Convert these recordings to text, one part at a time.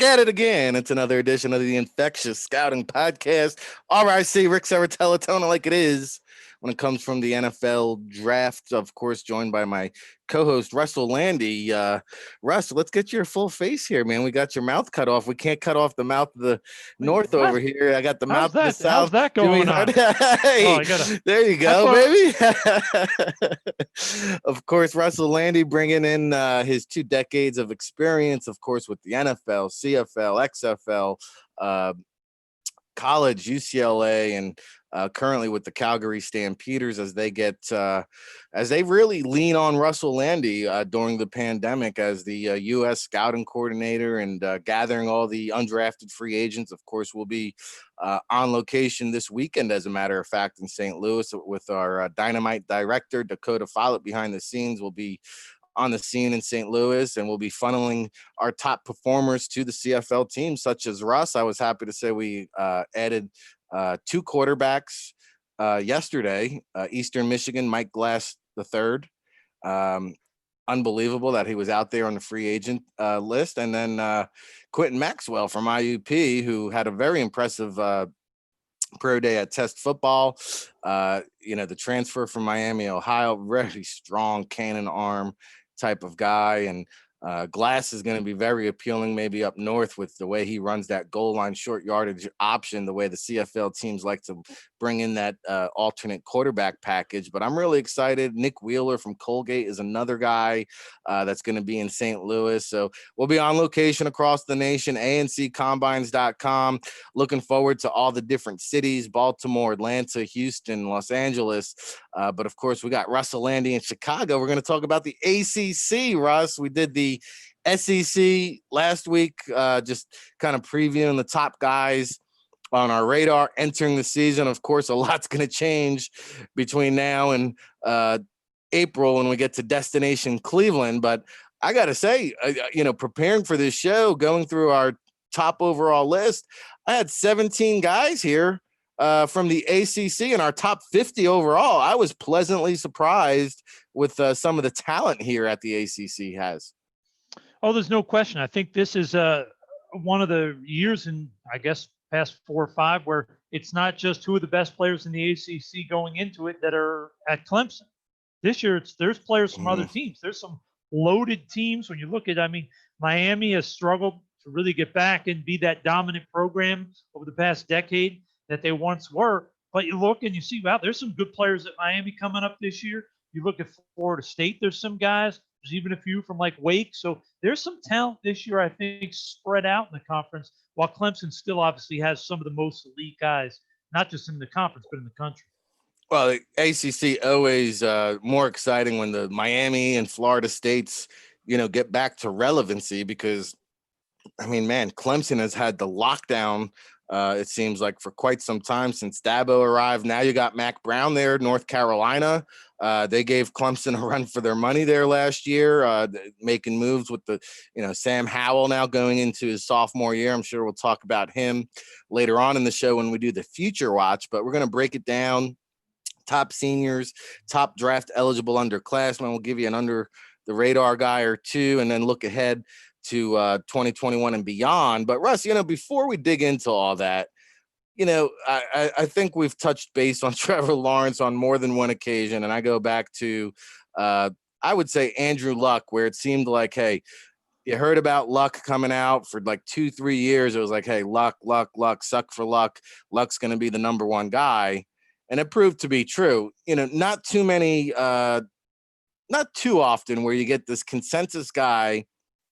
at it again. It's another edition of the Infectious Scouting Podcast. RIC, Rick Serritella, telling it like it is when it comes from the NFL draft. Of course, joined by my co-host, Russell Lande. Russ, let's get your full face here, man. We got your mouth cut off. We can't cut off the mouth of the Wait, north what? over here. I got the How's mouth of the that? How's south. that Do we? going on? Oh, Hey, I gotta. there you That's go, what. baby. Of course, Russell Lande bringing in his 2 decades of experience, of course, with the NFL, CFL, XFL, uh, college, UCLA, and currently with the Calgary Stampeders as they really lean on Russell Lande during the pandemic as the U.S. scouting coordinator and gathering all the undrafted free agents. Of course, we'll be on location this weekend, as a matter of fact, in St. Louis with our Dynamite director, Dakota Follett, behind the scenes. We'll be on the scene in St. Louis, and we'll be funneling our top performers to the CFL team, such as Russ. I was happy to say we added 2 quarterbacks yesterday. Eastern Michigan, Mike Glass III. Unbelievable that he was out there on the free agent list. And then Quentin Maxwell from IUP, who had a very impressive pro day at Test Football. The transfer from Miami, Ohio, very strong cannon arm type of guy. And Glass is going to be very appealing, maybe up north with the way he runs that goal line short yardage option, the way the CFL teams like to bring in that alternate quarterback package. But I'm really excited. Nick Wheeler from Colgate is another guy that's going to be in St. Louis. So we'll be on location across the nation, anccombines.com. Looking forward to all the different cities, Baltimore, Atlanta, Houston, Los Angeles. But of course, we got Russell Lande in Chicago. We're going to talk about the ACC, Russ. We did the SEC last week, just kind of previewing the top guys on our radar entering the season. Of course, a lot's going to change between now and April when we get to Destination Cleveland. But I got to say, preparing for this show, going through our top overall list, I had 17 guys here from the ACC and our top 50 overall. I was pleasantly surprised with some of the talent here at the ACC has. Oh, there's no question. I think this is one of the years in, I guess, past 4 or 5 where it's not just who are the best players in the ACC going into it that are at Clemson. This year, there's players from other teams. There's some loaded teams. When you look at, Miami has struggled to really get back and be that dominant program over the past decade that they once were. But you look and you see, wow, there's some good players at Miami coming up this year. You look at Florida State, there's some guys. There's even a few from like Wake. So there's some talent this year, I think, spread out in the conference, while Clemson still obviously has some of the most elite guys, not just in the conference, but in the country. Well, the ACC always more exciting when the Miami and Florida States, get back to relevancy because, Clemson has had the lockdown, it seems like, for quite some time since Dabo arrived. Now you got Mac Brown there, North Carolina. They gave Clemson a run for their money there last year, making moves with the, Sam Howell now going into his sophomore year. I'm sure we'll talk about him later on in the show when we do the Future Watch, but we're going to break it down. Top seniors, top draft eligible underclassmen. We'll give you an under the radar guy or two, and then look ahead to 2021 and beyond. But Russ, before we dig into all that, I think we've touched base on Trevor Lawrence on more than one occasion. And I go back to, I would say, Andrew Luck, where it seemed like, hey, you heard about Luck coming out for like 2-3 years. It was like, hey, Luck, suck for Luck. Luck's going to be the number one guy. And it proved to be true. Not too often where you get this consensus guy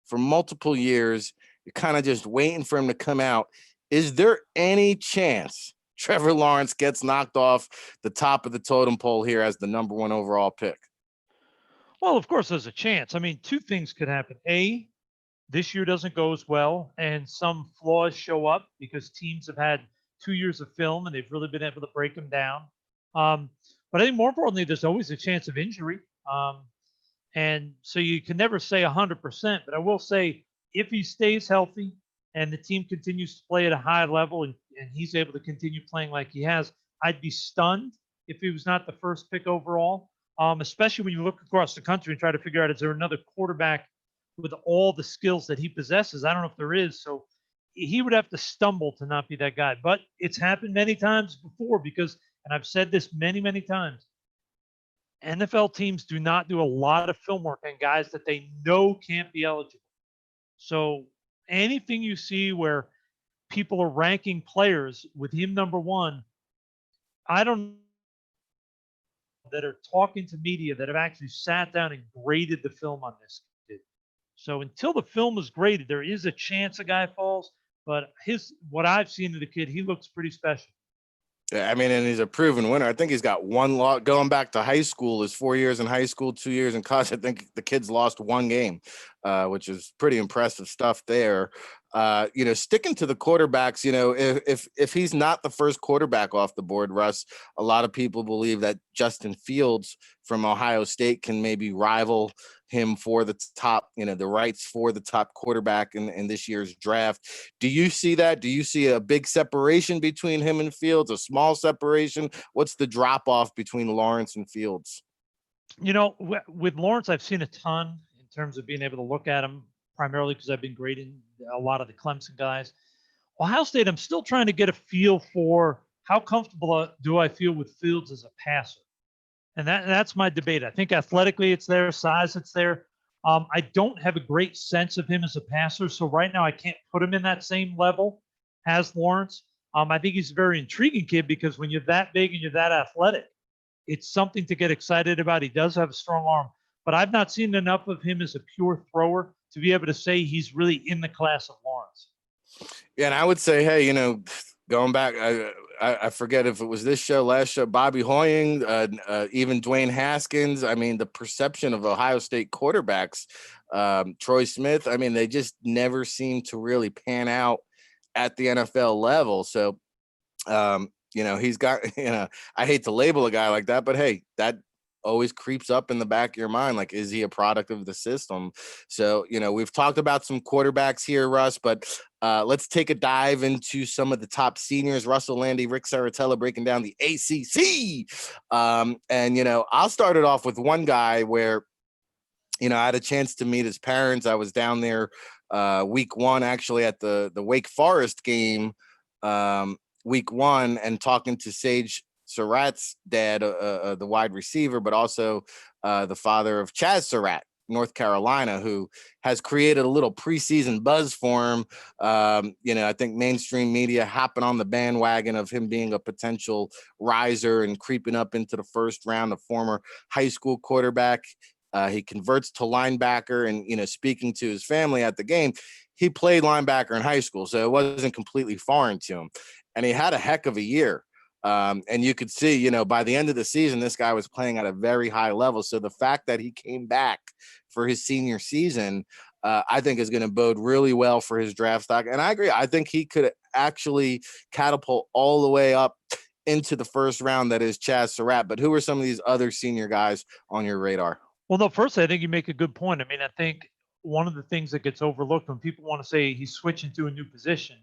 for multiple years. You're kind of just waiting for him to come out. Is there any chance Trevor Lawrence gets knocked off the top of the totem pole here as the number one overall pick? Well, of course, there's a chance. 2 things could happen. A, this year doesn't go as well, and some flaws show up because teams have had 2 years of film and they've really been able to break them down. But I think more importantly, there's always a chance of injury. And so you can never say 100%, but I will say if he stays healthy and the team continues to play at a high level and he's able to continue playing like he has, I'd be stunned if he was not the first pick overall, especially when you look across the country and try to figure out, is there another quarterback with all the skills that he possesses? I don't know if there is. So he would have to stumble to not be that guy. But it's happened many times before because, and I've said this many, many times, NFL teams do not do a lot of film work on guys that they know can't be eligible. So anything you see where people are ranking players with him number one, I don't that are talking to media that have actually sat down and graded the film on this kid. So until the film is graded, there is a chance a guy falls. But what I've seen of the kid, he looks pretty special. Yeah, I mean, and he's a proven winner. I think he's got one loss going back to high school. His 4 years in high school, 2 years in college. I think the kid's lost one game, which is pretty impressive stuff there. Sticking to the quarterbacks, if he's not the first quarterback off the board, Russ, a lot of people believe that Justin Fields from Ohio State can maybe rival him for the top, the rights for the top quarterback in this year's draft. Do you see that? Do you see a big separation between him and Fields, a small separation? What's the drop off between Lawrence and Fields? With Lawrence, I've seen a ton in terms of being able to look at him, primarily because I've been grading a lot of the Clemson guys. Ohio State, I'm still trying to get a feel for how comfortable do I feel with Fields as a passer. And that's my debate. I think athletically it's there, size it's there. I don't have a great sense of him as a passer. So right now I can't put him in that same level as Lawrence. I think he's a very intriguing kid because when you're that big and you're that athletic, it's something to get excited about. He does have a strong arm, but I've not seen enough of him as a pure thrower to be able to say he's really in the class of Lawrence. Yeah, and I would say, hey, going back, I forget if it was this show, last show, Bobby Hoying, even Dwayne Haskins. I mean, the perception of Ohio State quarterbacks, Troy Smith, I mean, they just never seem to really pan out at the NFL level. So, he's got, I hate to label a guy like that, but hey, that always creeps up in the back of your mind. Like, is he a product of the system? So, we've talked about some quarterbacks here, Russ, but let's take a dive into some of the top seniors. Russell Lande, Rick Serritella breaking down the ACC. I'll start it off with one guy where, I had a chance to meet his parents. I was down there week one, actually, at the Wake Forest game week one, and talking to Sage Surratt's dad, the wide receiver, but also the father of Chaz Surratt, North Carolina, who has created a little preseason buzz for him. I think mainstream media hopping on the bandwagon of him being a potential riser and creeping up into the first round, a former high school quarterback. He converts to linebacker, and, speaking to his family at the game, he played linebacker in high school, so it wasn't completely foreign to him. And he had a heck of a year. And you could see, by the end of the season, this guy was playing at a very high level. So the fact that he came back for his senior season, I think is going to bode really well for his draft stock. And I agree. I think he could actually catapult all the way up into the first round. That is Chaz Surratt. But who are some of these other senior guys on your radar? Well, no, first, I think you make a good point. I mean, I think one of the things that gets overlooked when people want to say he's switching to a new position,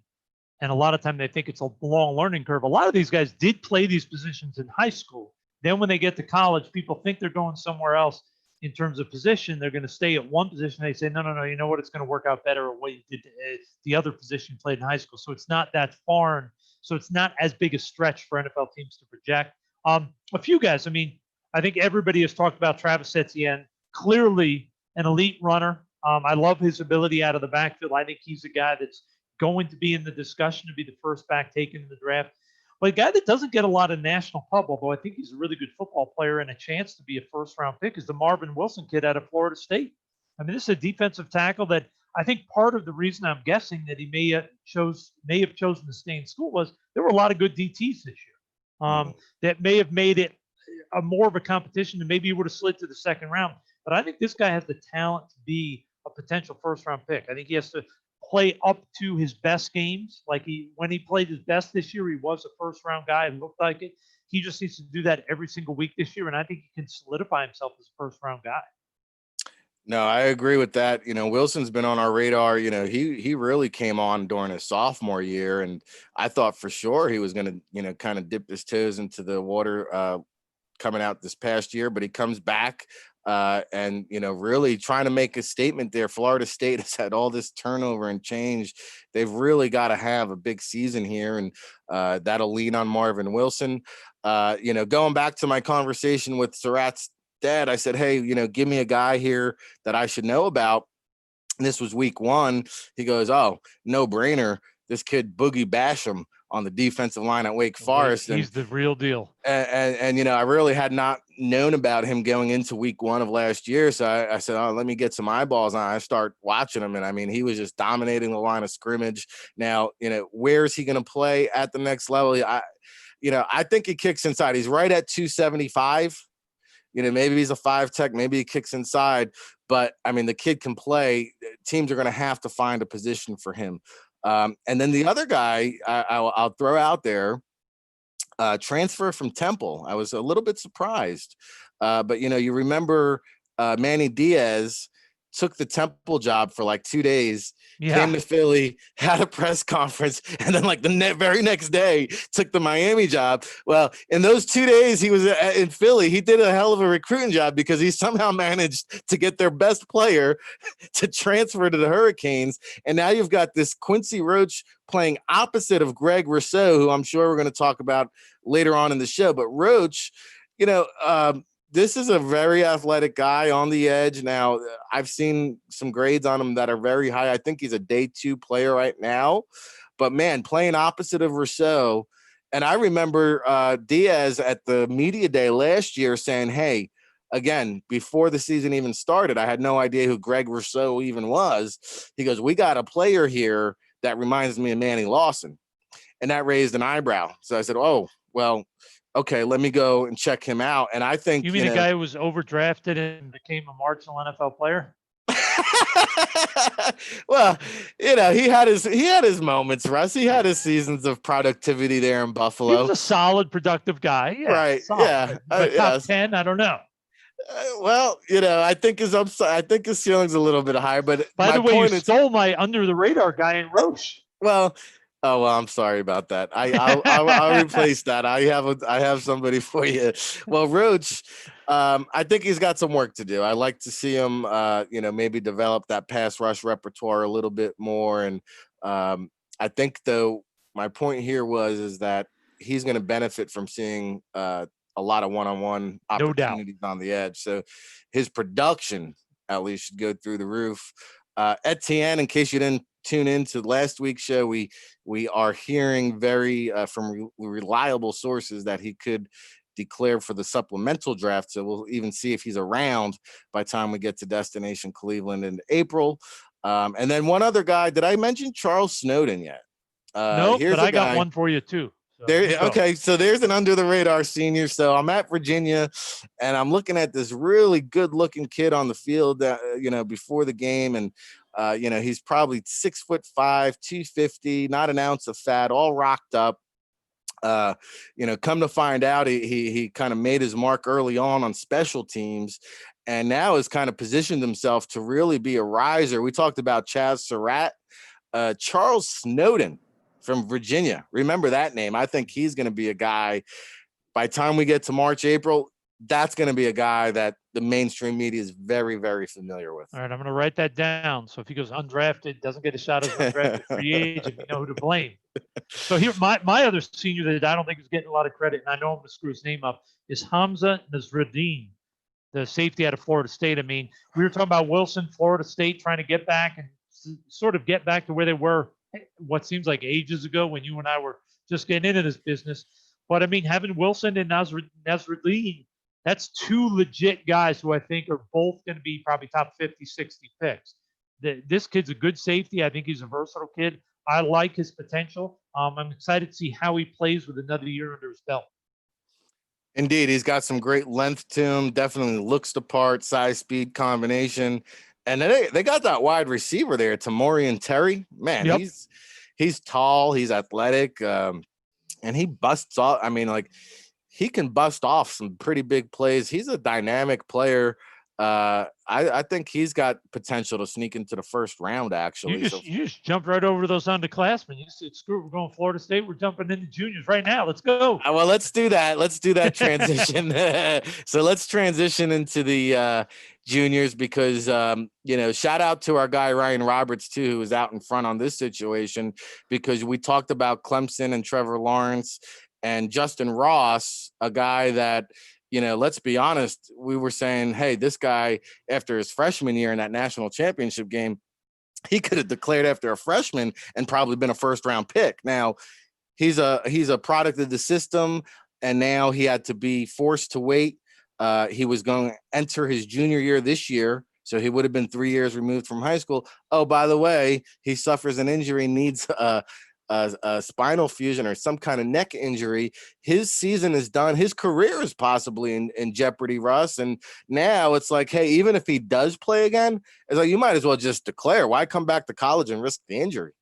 and a lot of time they think it's a long learning curve. A lot of these guys did play these positions in high school. Then when they get to college, people think they're going somewhere else in terms of position. They're going to stay at one position. They say, no, you know what? It's going to work out better at what you did the other position played in high school. So it's not that foreign. So it's not as big a stretch for NFL teams to project. A few guys, I mean, I think everybody has talked about Travis Etienne, clearly an elite runner. I love his ability out of the backfield. I think he's a guy that's going to be in the discussion to be the first back taken in the draft. But a guy that doesn't get a lot of national pub, although I think he's a really good football player and a chance to be a first-round pick, is the Marvin Wilson kid out of Florida State. I mean, this is a defensive tackle that I think part of the reason I'm guessing that he may have chosen to stay in school was there were a lot of good DTs this year that may have made it a more of a competition, and maybe he would have slid to the second round. But I think this guy has the talent to be a potential first-round pick. I think he has to play up to his best games. Like when he played his best this year, he was a first-round guy and looked like it. He just needs to do that every single week this year, and I think he can solidify himself as a first-round guy. No, I agree with that. Wilson's been on our radar. He really came on during his sophomore year, and I thought for sure he was going to, kind of dip his toes into the water coming out this past year, but he comes back and really trying to make a statement there. Florida State has had all this turnover and change. They've really got to have a big season here, and that'll lean on Marvin Wilson. Going back to my conversation with Surratt's dad, I said, hey, give me a guy here that I should know about. And this was week 1. He goes, oh, no brainer. This kid Boogie Basham on the defensive line at Wake Forest. He's the real deal. And I really had not known about him going into week 1 of last year. So I said, oh, let me get some eyeballs on. I start watching him. And I mean, he was just dominating the line of scrimmage. Now, where is he going to play at the next level? I think he kicks inside. He's right at 275. Maybe he's a 5 tech, maybe he kicks inside, but I mean, the kid can play. Teams are going to have to find a position for him. And then the other guy I'll throw out there, transfer from Temple. I was a little bit surprised, but you remember Manny Diaz took the Temple job for like 2 days, came to Philly, had a press conference, and then like the very next day took the Miami job. Well, in those 2 days he was in Philly, he did a hell of a recruiting job because he somehow managed to get their best player to transfer to the Hurricanes. And now you've got this Quincy Roach playing opposite of Greg Rousseau, who I'm sure we're going to talk about later on in the show. But Roach, this is a very athletic guy on the edge. Now, I've seen some grades on him that are very high. I think he's a day 2 player right now. But, man, playing opposite of Rousseau. And I remember Diaz at the media day last year saying, hey, again, before the season even started, I had no idea who Greg Rousseau even was. He goes, we got a player here that reminds me of Manny Lawson. And that raised an eyebrow. So I said, oh, well, okay, let me go and check him out. And I think you mean the guy who was overdrafted and became a marginal NFL player? Well, he had his moments, Russ. He had his seasons of productivity there in Buffalo. He was a solid, productive guy. Yeah, right? Solid. Yeah, but top 10, I don't know. Well, I think his upside, I think his ceiling's a little bit higher. But by the way, you stole my under the radar guy in Roche. Well, I'm sorry about that. I'll replace that. I have somebody for you. Well, Roach, I think he's got some work to do. I like to see him, maybe develop that pass rush repertoire a little bit more. And I think, though, my point here is that he's going to benefit from seeing a lot of one-on-one opportunities on the edge. So his production, at least, should go through the roof. Etienne, in case you didn't tune into last week's show, we are hearing very from reliable sources that he could declare for the supplemental draft. So we'll even see if he's around by the time we get to Destination Cleveland in April. And then one other guy, did I mention Charles Snowden yet? No, but I got one for you too. Okay, so there's an under the radar senior. So I'm at Virginia, and I'm looking at this really good looking kid on the field that before the game, and he's probably 6'5", 250, not an ounce of fat, all rocked up. Come to find out, he kind of made his mark early on special teams, and now has kind of positioned himself to really be a riser. We talked about Chaz Surratt, Charles Snowden from Virginia. Remember that name. I think he's going to be a guy by the time we get to March, April. That's going to be a guy that the mainstream media is very, very familiar with. All right, I'm going to write that down. So if he goes undrafted, doesn't get a shot as an undrafted free agent, you know who to blame. So here, my other senior that I don't think is getting a lot of credit, and I know I'm going to screw his name up, is Hamza Nasruddin, the safety out of Florida State. I mean, we were talking about Wilson, Florida State, trying to get back and sort of get back to where they were what seems like ages ago when you and I were just getting into this business. But I mean, having Wilson and Nasruddin, that's 2 legit guys who I think are both going to be probably top 50, 60 picks. This kid's a good safety. I think he's a versatile kid. I like his potential. I'm excited to see how he plays with another year under his belt. Indeed, he's got some great length to him. Definitely looks the part, size, speed combination. And they got that wide receiver there, Tamorian Terry. Man, yep. he's tall, he's athletic, and he busts off. I mean, like, he can bust off some pretty big plays. He's a dynamic player. I think he's got potential to sneak into the first round, actually. You just jumped right over those underclassmen. You said, "Screw it, we're going Florida State. We're jumping into juniors right now. Let's go." Well, let's do that. Let's do that transition. So let's transition into the juniors because, shout out to our guy, Ryan Roberts, too, who was out in front on this situation, because we talked about Clemson and Trevor Lawrence and Justin Ross, a guy that, let's be honest, we were saying, hey, this guy, after his freshman year in that national championship game, he could have declared after a freshman and probably been a first round pick. Now, he's a product of the system, and now he had to be forced to wait. He was going to enter his junior year this year, so he would have been 3 years removed from high school. Oh, by the way, he suffers an injury, needs a spinal fusion or some kind of neck injury. His season is done. His career is possibly in jeopardy, Russ. And now it's like, hey, even if he does play again, it's like you might as well just declare. Why come back to college and risk the injury?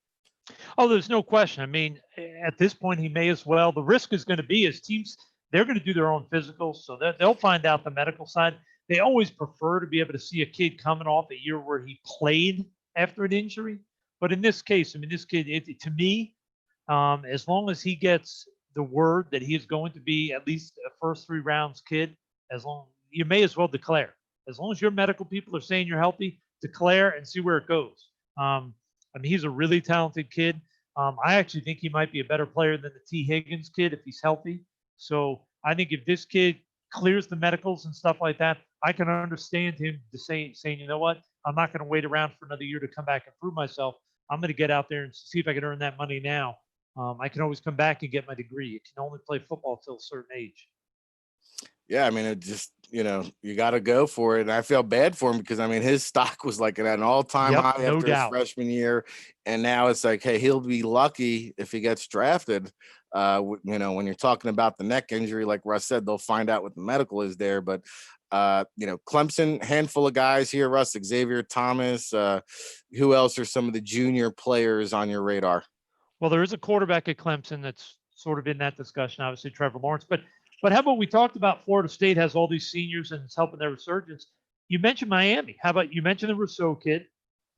Oh, there's no question. I mean, at this point, he may as well. The risk is going to be as teams, they're going to do their own physicals, so they'll find out the medical side. They always prefer to be able to see a kid coming off a year where he played after an injury. But in this case, I mean, this kid, to me, as long as he gets the word that he is going to be at least a first 3 rounds kid, you may as well declare. As long as your medical people are saying you're healthy, declare and see where it goes. I mean, he's a really talented kid. I actually think he might be a better player than the T. Higgins kid if he's healthy. So I think if this kid clears the medicals and stuff like that, I can understand him saying, you know what, I'm not going to wait around for another year to come back and prove myself. I'm going to get out there and see if I can earn that money now. I can always come back and get my degree. You can only play football till a certain age. Yeah, I mean, it just, you got to go for it. And I feel bad for him because, I mean, his stock was like at an all-time high no after doubt. his freshman year. And now it's like, hey, he'll be lucky if he gets drafted. When you're talking about the neck injury, like Russ said, they'll find out what the medical is there. But, Clemson, handful of guys here, Russ, Xavier Thomas. Who else are some of the junior players on your radar? Well, there is a quarterback at Clemson that's sort of in that discussion, obviously Trevor Lawrence. But how about we talked about Florida State has all these seniors and it's helping their resurgence. You mentioned Miami. How about you mentioned the Rousseau kid?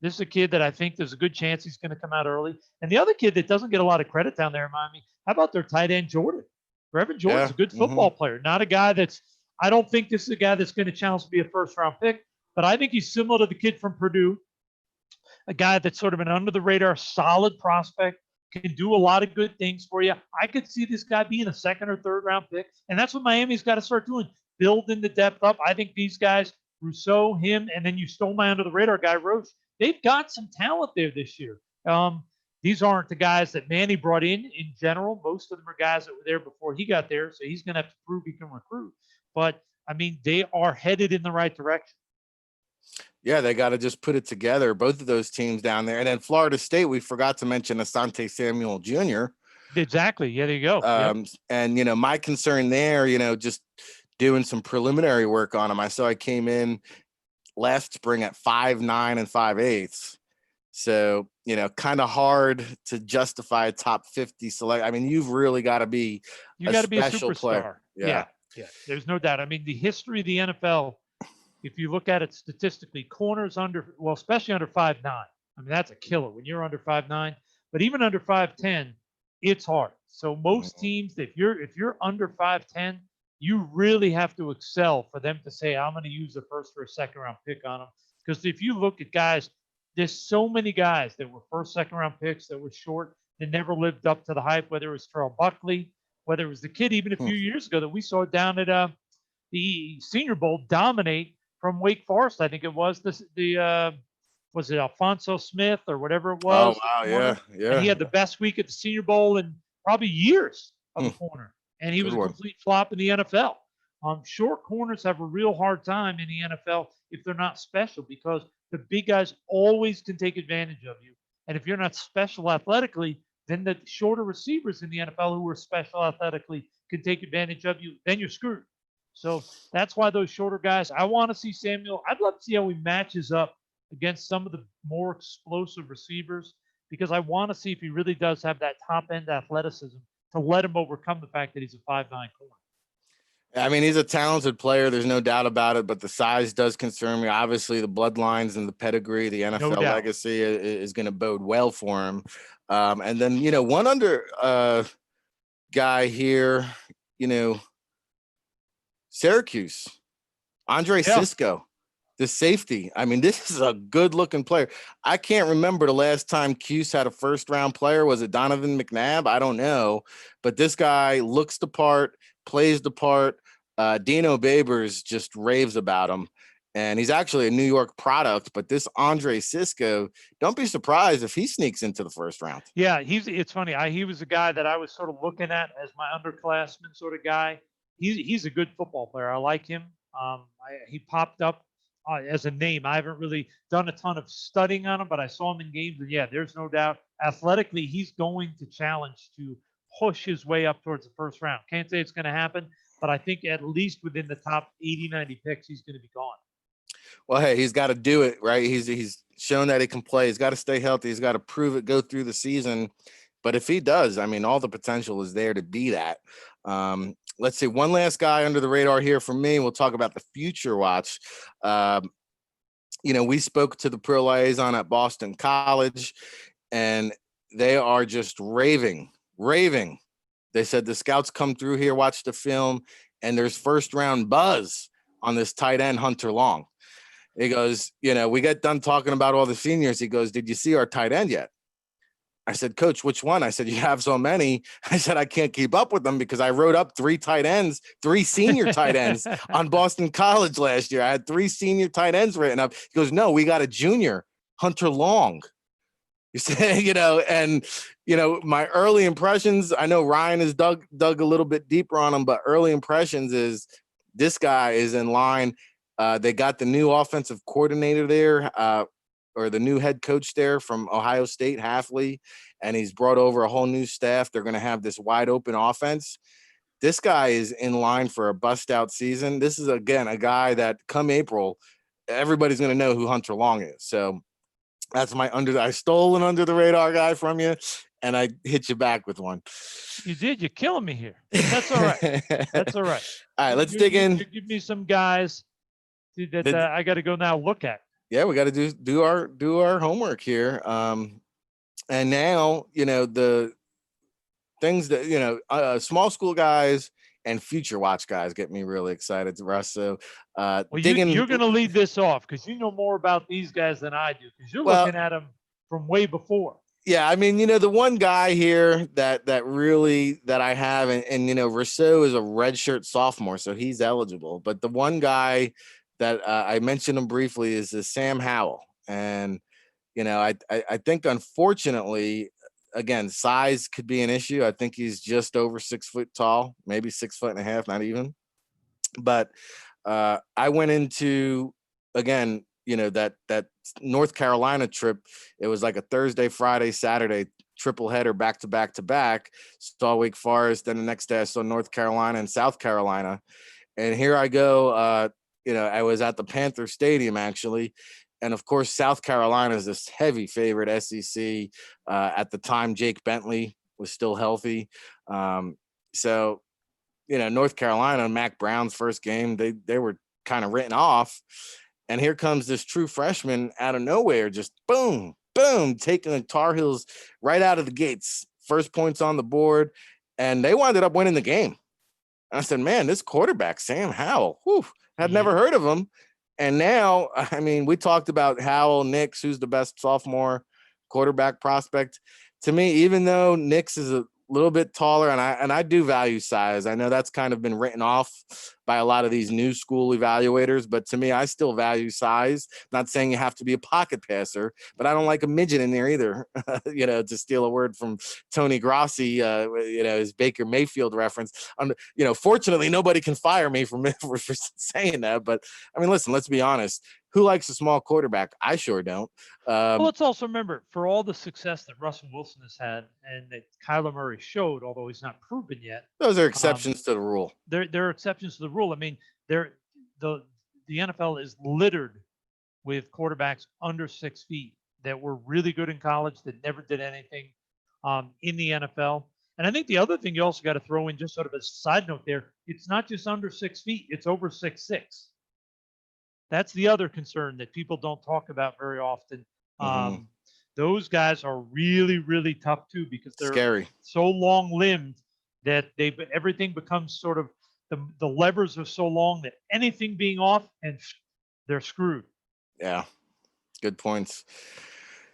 This is a kid that I think there's a good chance he's going to come out early. And the other kid that doesn't get a lot of credit down there in Miami, how about their tight end Jordan? Reverend Jordan's a good football player, not a guy I don't think this is a guy that's going to challenge to be a first round pick, but I think he's similar to the kid from Purdue, a guy that's sort of an under the radar, solid prospect, can do a lot of good things for you. I could see this guy being a second or third round pick. And that's what Miami's got to start doing, building the depth up. I think these guys, Rousseau, him, and then you stole my under the radar guy, Roach, they've got some talent there this year. These aren't the guys that Manny brought in general. Most of them are guys that were there before he got there. So he's going to have to prove he can recruit. But, I mean, they are headed in the right direction. Yeah, they got to just put it together, both of those teams down there. And then Florida State, we forgot to mention Asante Samuel Jr. Exactly. Yeah, there you go. And, my concern there, just doing some preliminary work on him. I saw I came in last spring at 5'9" and 5'8". So, kind of hard to justify a top 50 select. I mean, you've really got to be a superstar. Player. Yeah. There's no doubt. I mean, the history of the NFL, if you look at it statistically, corners especially under 5'9". I mean, that's a killer when you're under 5'9", but even under 5'10", it's hard. So most teams, if you're under 5'10", you really have to excel for them to say, I'm going to use a first or a second round pick on them. Because if you look at guys, there's so many guys that were first, second round picks that were short, that never lived up to the hype, whether it was Terrell Buckley, whether it was the kid even a few years ago that we saw down at the Senior Bowl dominate from Wake Forest. I think it was was it Alfonso Smith or whatever it was? Oh, wow. Yeah. And he had the best week at the Senior Bowl in probably years of a corner. And he was a complete flop in the NFL. Short corners have a real hard time in the NFL if they're not special, because the big guys always can take advantage of you. And if you're not special athletically, then the shorter receivers in the NFL who are special athletically can take advantage of you. Then you're screwed. So that's why those shorter guys, I want to see Samuel. I'd love to see how he matches up against some of the more explosive receivers, because I want to see if he really does have that top end athleticism to let him overcome the fact that he's a 5'9" corner. I mean, he's a talented player. There's no doubt about it, but the size does concern me. Obviously, the bloodlines and the pedigree, the No NFL doubt. legacy is going to bode well for him. And then, one under guy here, you know, Syracuse, Andre Yeah. Cisco, the safety. I mean, this is a good looking player. I can't remember the last time Cuse had a first round player. Was it Donovan McNabb? I don't know. But this guy looks the part, plays the part. Dino Babers just raves about him. And he's actually a New York product. But this Andre Cisco, don't be surprised if he sneaks into the first round. Yeah, it's funny. He was a guy that I was sort of looking at as my underclassman sort of guy. He's a good football player. I like him. He popped up as a name. I haven't really done a ton of studying on him, but I saw him in games, and yeah, there's no doubt athletically he's going to challenge to push his way up towards the first round. Can't say it's going to happen, but I think at least within the top 80, 90 picks, he's going to be gone. Well, hey, he's got to do it, right? He's shown that he can play. He's got to stay healthy. He's got to prove it, go through the season. But if he does, I mean, all the potential is there to be that. Let's see, one last guy under the radar here for me. We'll talk about the future watch. We spoke to the pro liaison at Boston College, and they are just raving. They said the scouts come through here, watch the film, and there's first round buzz on this tight end, Hunter Long. He goes, we get done talking about all the seniors. He goes, did you see our tight end yet? I said, Coach, which one? I said, you have so many. I said, I can't keep up with them because I wrote up 3 senior tight ends on Boston College last year. I had 3 senior tight ends written up. He goes, no, we got a junior, Hunter Long. You say, my early impressions, I know Ryan has dug a little bit deeper on him, but early impressions is this guy is in line. They got the new offensive coordinator there, or the new head coach there from Ohio State, Halfley, and he's brought over a whole new staff. They're going to have this wide open offense. This guy is in line for a bust out season. This is, again, a guy that come April, everybody's going to know who Hunter Long is. So that's I stole an under the radar guy from you, and I hit you back with one. You did. You're killing me here. That's all right. That's all right. All right, let's dig in. You give me some guys that I got to go now look at. Yeah, we got to do our homework here. And now, the things that, small school guys and future watch guys get me really excited, Russ. So you're going to lead this off because you know more about these guys than I do because you're looking at them from way before. Yeah, I mean, the one guy here that I have, and Rousseau is a redshirt sophomore, so he's eligible. But the one guy that I mentioned him briefly is Sam Howell. And, I think, unfortunately, again, size could be an issue. I think he's just over 6 foot tall, maybe 6.5 feet, not even. But I went into, again, that North Carolina trip. It was like a Thursday, Friday, Saturday triple header, back to back. Saw Wake Forest, then the next day I saw North Carolina and South Carolina. And here I go, I was at the Panther Stadium, actually. And of course, South Carolina is this heavy favorite SEC. At the time, Jake Bentley was still healthy. So, North Carolina, Mac Brown's first game, they were kind of written off. And here comes this true freshman out of nowhere, just boom, taking the Tar Heels right out of the gates. First points on the board. And they wound up winning the game. And I said, man, this quarterback, Sam Howell, had never heard of him. And now, I mean, we talked about Howell, Nix, who's the best sophomore quarterback prospect. To me, even though Nix is a little bit taller, and I do value size. I know that's kind of been written off by a lot of these new school evaluators, but to me, I still value size. Not saying you have to be a pocket passer, but I don't like a midget in there either. To steal a word from Tony Grossi, his Baker Mayfield reference. Fortunately, nobody can fire me for saying that. But I mean, listen, let's be honest. Who likes a small quarterback? I sure don't. Well, let's also remember, for all the success that Russell Wilson has had and that Kyler Murray showed, although he's not proven yet, those are exceptions to the rule. There are exceptions to the rule. I mean, the NFL is littered with quarterbacks under 6 feet that were really good in college that never did anything in the NFL. And I think the other thing you also got to throw in, just sort of a side note there, it's not just under 6 feet, it's over 6'6". That's the other concern that people don't talk about very often. Mm-hmm. Those guys are really, really tough too, because they're Scary. so long limbed that everything becomes sort of the levers are so long that anything being off and they're screwed. Yeah, good points.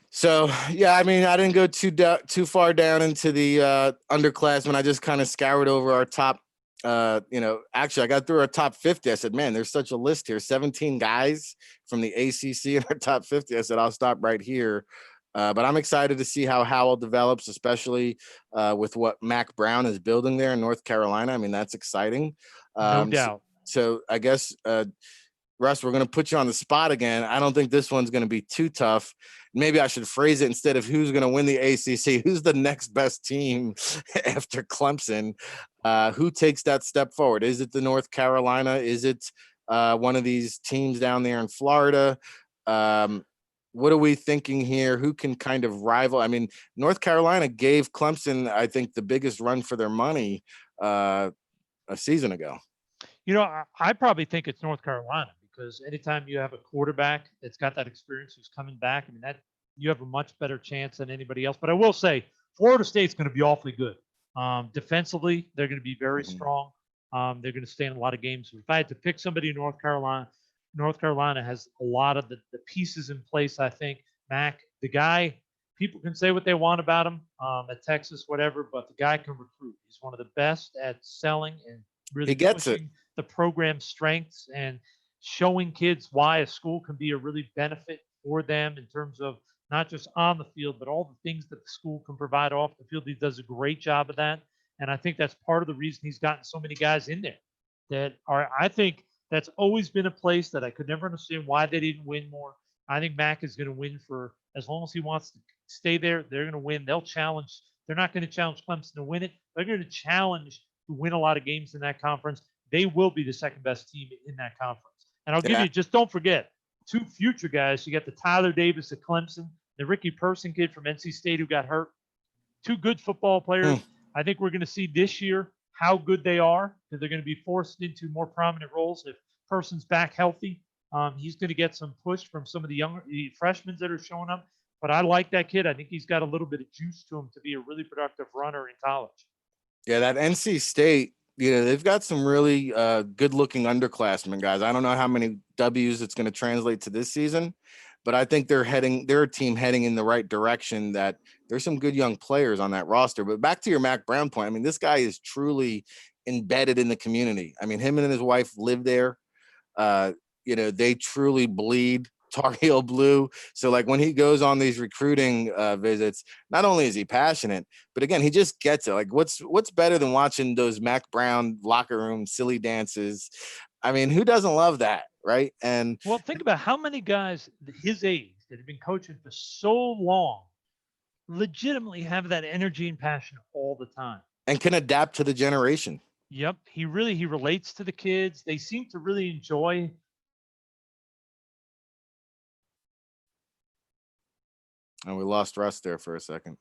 So yeah, I mean, I didn't go too far down into the underclassmen. I just kind of scoured over our top. Actually, I got through our top 50. I said, man, there's such a list here. 17 guys from the ACC in our top 50. I said, I'll stop right here. But I'm excited to see how Howell develops, especially with what Mac Brown is building there in North Carolina. I mean, that's exciting. No doubt. So I guess, Russ, we're going to put you on the spot again. I don't think this one's going to be too tough. Maybe I should phrase it instead of who's going to win the ACC. Who's the next best team after Clemson? Who takes that step forward? Is it the North Carolina? Is it one of these teams down there in Florida? What are we thinking here? Who can kind of rival? I mean, North Carolina gave Clemson, I think, the biggest run for their money a season ago. I probably think it's North Carolina, because anytime you have a quarterback that's got that experience who's coming back, I mean, that you have a much better chance than anybody else. But I will say, Florida State's going to be awfully good. Defensively, they're going to be very strong. They're going to stay in a lot of games. If I had to pick somebody in North Carolina has a lot of the pieces in place, I think. Mac, the guy, people can say what they want about him at Texas, whatever, but the guy can recruit. He's one of the best at selling and really pushing the program strengths and showing kids why a school can be a really benefit for them in terms of not just on the field, but all the things that the school can provide off the field. He does a great job of that. And I think that's part of the reason he's gotten so many guys in there that are, I think that's always been a place that I could never understand why they didn't win more. I think Mac is going to win for as long as he wants to stay there. They're going to win. They'll challenge. They're not going to challenge Clemson to win it. They're going to challenge to win a lot of games in that conference. They will be the second best team in that conference. And I'll give you, just don't forget, two future guys. You got the Tyler Davis at Clemson, the Ricky Person kid from NC State who got hurt. Two good football players. I think we're going to see this year how good they are, because they're going to be forced into more prominent roles. If Person's back healthy, he's going to get some push from some of the freshmen that are showing up. But I like that kid. I think he's got a little bit of juice to him to be a really productive runner in college. Yeah, that NC State, they've got some really good-looking underclassmen guys. I don't know how many W's it's going to translate to this season, but I think they're a team heading in the right direction, that there's some good young players on that roster. But back to your Mac Brown point, I mean, this guy is truly embedded in the community. I mean, him and his wife live there. They truly bleed Tar Heel blue. So like when he goes on these recruiting visits, not only is he passionate, but again, he just gets it. Like what's better than watching those Mac Brown locker room silly dances? I mean, who doesn't love that, right? And well, think about how many guys his age that have been coaching for so long legitimately have that energy and passion all the time and can adapt to the generation. Yep, he relates to the kids. They seem to really enjoy. And we lost Russ there for a second.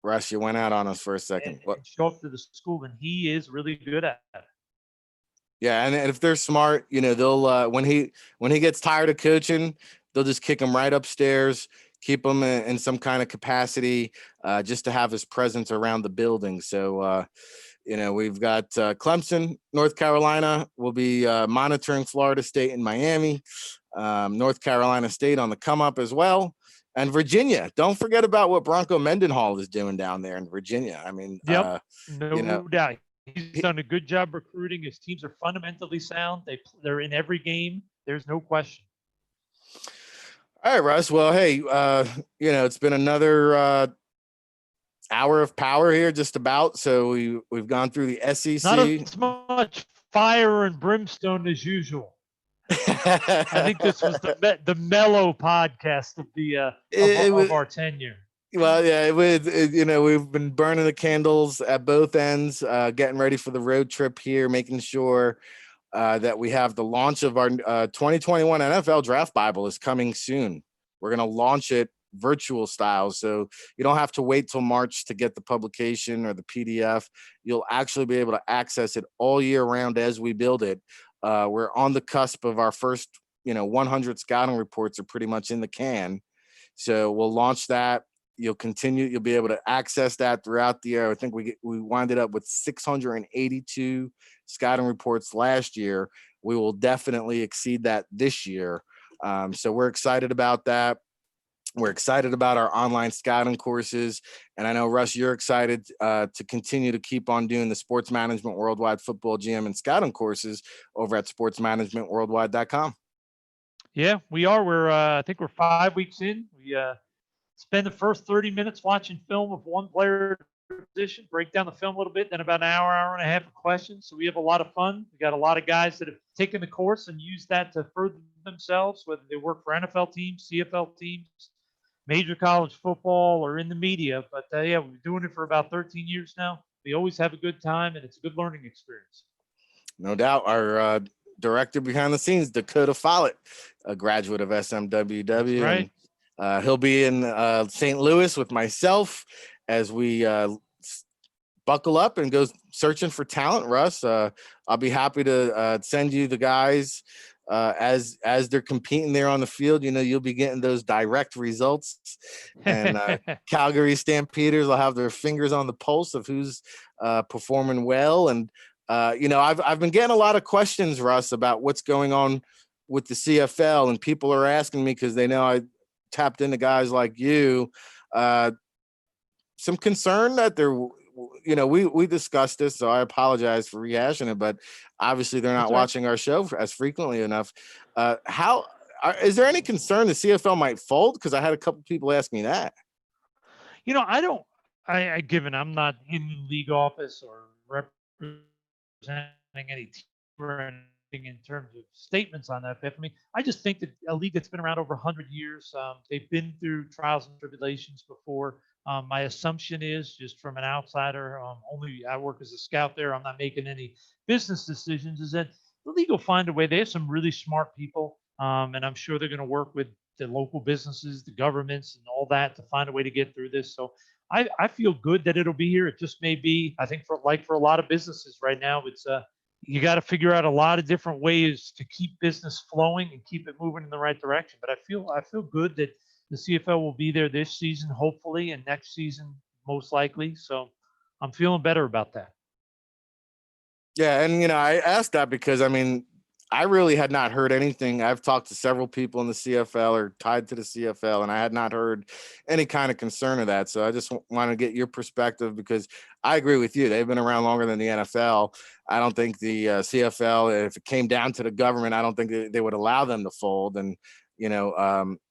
Russ, you went out on us for a second. And show up to the school, and he is really good at it. Yeah, and if they're smart, they'll when he gets tired of coaching, they'll just kick him right upstairs, keep him in some kind of capacity, just to have his presence around the building. So, we've got Clemson, North Carolina. We'll be monitoring Florida State and Miami. North Carolina State on the come up as well. And Virginia. Don't forget about what Bronco Mendenhall is doing down there in Virginia. I mean, no doubt. He's done a good job recruiting. His teams are fundamentally sound. They're in every game. There's no question. All right, Russ. Well, hey, it's been another hour of power here, just about. So we've gone through the SEC. Not as much fire and brimstone as usual. I think this was the mellow podcast of our tenure. Well, yeah, we've been burning the candles at both ends, getting ready for the road trip here, making sure that we have the launch of our 2021 NFL Draft Bible is coming soon. We're going to launch it virtual style. So you don't have to wait till March to get the publication or the PDF. You'll actually be able to access it all year round as we build it. We're on the cusp of our first, 100 scouting reports are pretty much in the can. So we'll launch that. You'll be able to access that throughout the year. I think we winded up with 682 scouting reports last year. We will definitely exceed that this year. So we're excited about that. We're excited about our online scouting courses. And I know, Russ, you're excited to continue to keep on doing the Sports Management Worldwide Football GM and Scouting courses over at sportsmanagementworldwide.com. Yeah, we are. I think we're 5 weeks in. We spend the first 30 minutes watching film of one player position, break down the film a little bit, then about an hour and a half of questions. So we have a lot of fun. We got a lot of guys that have taken the course and used that to further themselves, whether they work for NFL teams, CFL teams, major college football, or in the media. But yeah, we've been doing it for about 13 years now. We always have a good time, and it's a good learning experience. No doubt. Our director behind the scenes, Dakota Follett, a graduate of SMWW. That's right. And he'll be in St. Louis with myself as we buckle up and go searching for talent, Russ. I'll be happy to send you the guys as they're competing there on the field. You'll be getting those direct results. And Calgary Stampeders will have their fingers on the pulse of who's performing well. And I've been getting a lot of questions, Russ, about what's going on with the CFL, and people are asking me because they know I tapped into guys like you. Some concern that they're, we discussed this, so I apologize for rehashing it, but obviously they're not watching our show as frequently enough. Is there any concern the CFL might fold? Because I had a couple people ask me that. Given I'm not in the league office or representing any team or anything in terms of statements on that, Biff. I mean, I just think that a league that's been around over 100 years, they've been through trials and tribulations before. My assumption is, just from an outsider, only I work as a scout there, I'm not making any business decisions, is that the league will find a way. They have some really smart people, and I'm sure they're going to work with the local businesses, the governments, and all that to find a way to get through this. So I feel good that it'll be here. It just may be, I think, for a lot of businesses right now, it's you got to figure out a lot of different ways to keep business flowing and keep it moving in the right direction. But I feel good that the CFL will be there this season, hopefully, and next season, most likely. So I'm feeling better about that. Yeah. And, I asked that because, I really had not heard anything. I've talked to several people in the CFL or tied to the CFL, and I had not heard any kind of concern of that. So I just want to get your perspective, because I agree with you. They've been around longer than the NFL. I don't think the CFL, if it came down to the government, I don't think they would allow them to fold. And,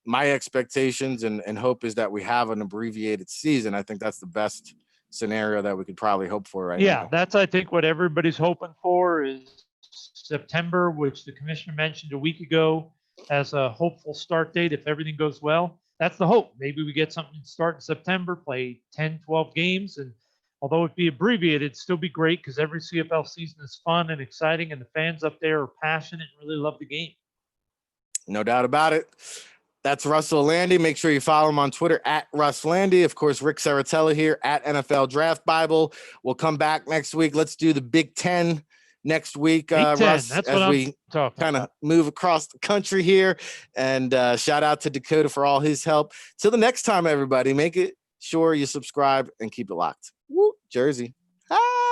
my expectations and hope is that we have an abbreviated season. I think that's the best scenario that we could probably hope for right now. Yeah, that's, I think, what everybody's hoping for is September, which the commissioner mentioned a week ago as a hopeful start date if everything goes well. That's the hope. Maybe we get something to start in September, play 10, 12 games, and although it'd be abbreviated, it'd still be great because every CFL season is fun and exciting, and the fans up there are passionate and really love the game. No doubt about it. That's Russell Lande. Make sure you follow him on Twitter at Russ Lande. Of course, Rick Serritella here at NFL Draft Bible. We'll come back next week. Let's do the Big Ten next week, Russ, as we kind of move across the country here. And shout out to Dakota for all his help. Till the next time, everybody, make it sure you subscribe and keep it locked. Woo, Jersey. Ah!